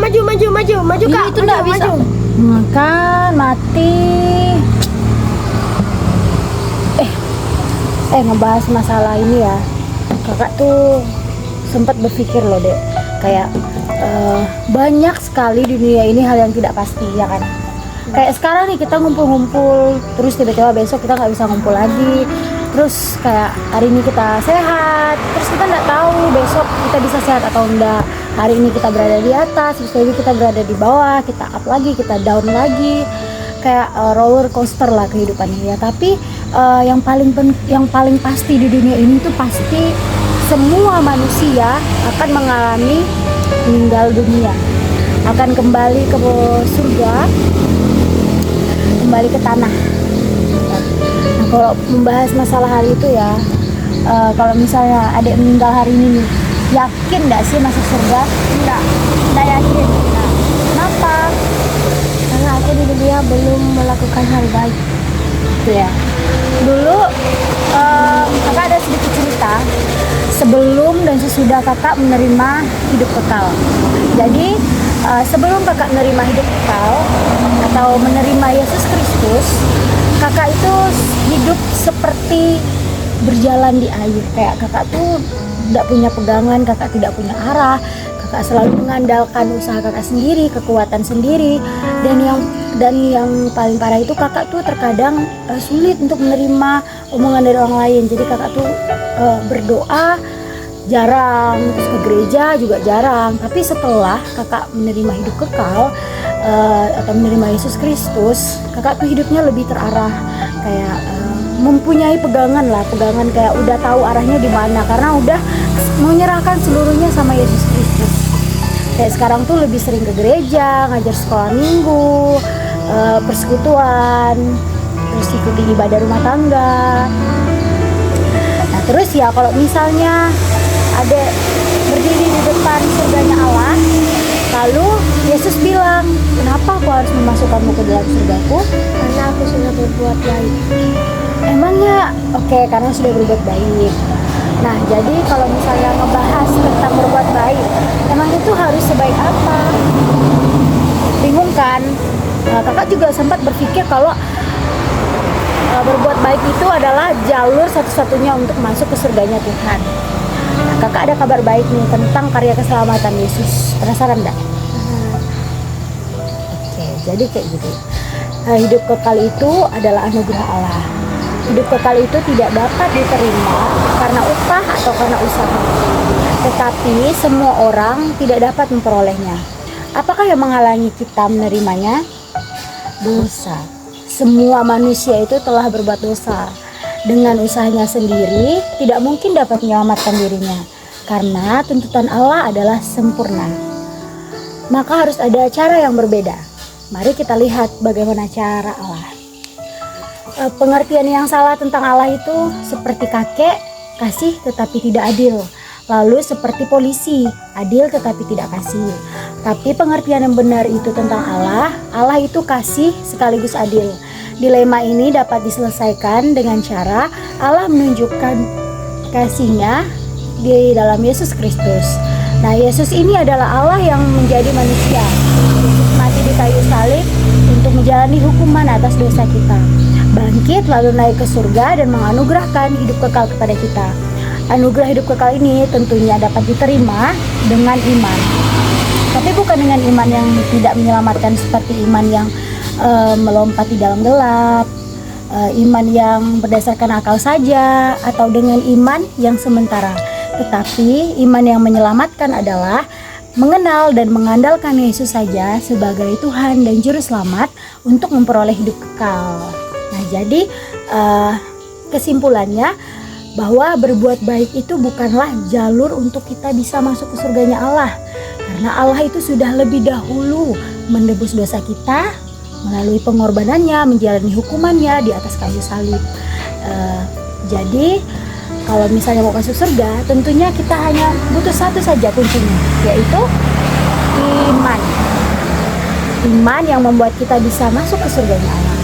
maju Kak. Itu nggak bisa. Makan mati. Ngebahas masalah ini ya. Kakak tuh sempat berpikir loh dek, kayak banyak sekali di dunia ini hal yang tidak pasti ya kan. Kayak sekarang nih kita ngumpul-ngumpul, terus tiba-tiba besok kita nggak bisa ngumpul lagi. Terus kayak hari ini kita sehat, terus kita nggak tahu besok kita bisa sehat atau enggak. Hari ini kita berada di atas, terus lagi kita berada di bawah, kita up lagi, kita down lagi. Kayak roller coaster lah kehidupannya ya. Tapi yang paling pasti di dunia ini tuh pasti semua manusia akan mengalami meninggal dunia, akan kembali ke surga, kembali ke tanah. Nah, kalau membahas masalah hal itu ya, kalau misalnya adik meninggal hari ini nih, yakin nggak sih masuk surga? Nggak yakin. Nah, kenapa? Karena aku di dunia belum melakukan hal baik. Gitu ya. Dulu kakak ada sedikit cerita sebelum dan sesudah kakak menerima hidup kekal. Jadi sebelum kakak menerima hidup kekal atau menerima Yesus Kristus, kakak itu hidup seperti berjalan di air. Kayak kakak tuh tidak punya pegangan, kakak tidak punya arah. Kakak selalu mengandalkan usaha kakak sendiri, kekuatan sendiri, dan yang paling parah itu kakak tuh terkadang sulit untuk menerima omongan dari orang lain. Jadi kakak tuh berdoa jarang, terus ke gereja juga jarang. Tapi setelah kakak menerima hidup kekal atau menerima Yesus Kristus, kakak tuh hidupnya lebih terarah, kayak mempunyai pegangan kayak udah tahu arahnya di mana karena udah menyerahkan seluruhnya sama Yesus Kristus. Kayak sekarang tuh lebih sering ke gereja, ngajar sekolah minggu, persekutuan, terus ikuti ibadah rumah tangga. Nah terus ya kalau misalnya ada berdiri di depan surganya Allah, lalu Yesus bilang, kenapa aku harus memasukkanmu ke dalam surgaku? Karena aku sudah berbuat baik. Emangnya oke, karena sudah berbuat baik. Nah jadi kalau misalnya ngebahas tentang berbuat baik, emang itu harus sebaik apa? Bingung kan? Kakak juga sempat berpikir kalau berbuat baik itu adalah jalur satu-satunya untuk masuk ke surganya Tuhan. Nah, kakak ada kabar baik nih tentang karya keselamatan Yesus. Penasaran enggak? Oke, jadi kayak gitu. Hidup kekal itu adalah anugerah Allah. Hidup kekal itu tidak dapat diterima karena upah atau karena usaha. Tetapi semua orang tidak dapat memperolehnya. Apakah yang menghalangi kita menerimanya? Dosa. Semua manusia itu telah berbuat dosa. Dengan usahanya sendiri tidak mungkin dapat menyelamatkan dirinya. Karena tuntutan Allah adalah sempurna. Maka harus ada cara yang berbeda. Mari kita lihat bagaimana cara Allah. Pengertian yang salah tentang Allah itu seperti kakek, kasih tetapi tidak adil. Lalu seperti polisi, adil tetapi tidak kasih. Tapi pengertian yang benar itu tentang Allah, Allah itu kasih sekaligus adil. Dilema ini dapat diselesaikan dengan cara Allah menunjukkan kasih-Nya di dalam Yesus Kristus. Nah, Yesus ini adalah Allah yang menjadi manusia. Yesus mati di kayu salib untuk menjalani hukuman atas dosa kita. Bangkit lalu naik ke surga dan menganugerahkan hidup kekal kepada kita. Anugerah hidup kekal ini tentunya dapat diterima dengan iman. Tapi bukan dengan iman yang tidak menyelamatkan seperti iman yang melompat di dalam gelap, iman yang berdasarkan akal saja, atau dengan iman yang sementara. Tetapi iman yang menyelamatkan adalah mengenal dan mengandalkan Yesus saja sebagai Tuhan dan Juru Selamat untuk memperoleh hidup kekal. Nah, jadi kesimpulannya bahwa berbuat baik itu bukanlah jalur untuk kita bisa masuk ke surganya Allah. Karena Allah itu sudah lebih dahulu menebus dosa kita melalui pengorbanannya, menjalani hukumannya di atas kayu salib. Jadi kalau misalnya mau masuk surga, tentunya kita hanya butuh satu saja kuncinya, yaitu iman. Iman yang membuat kita bisa masuk ke surganya Allah.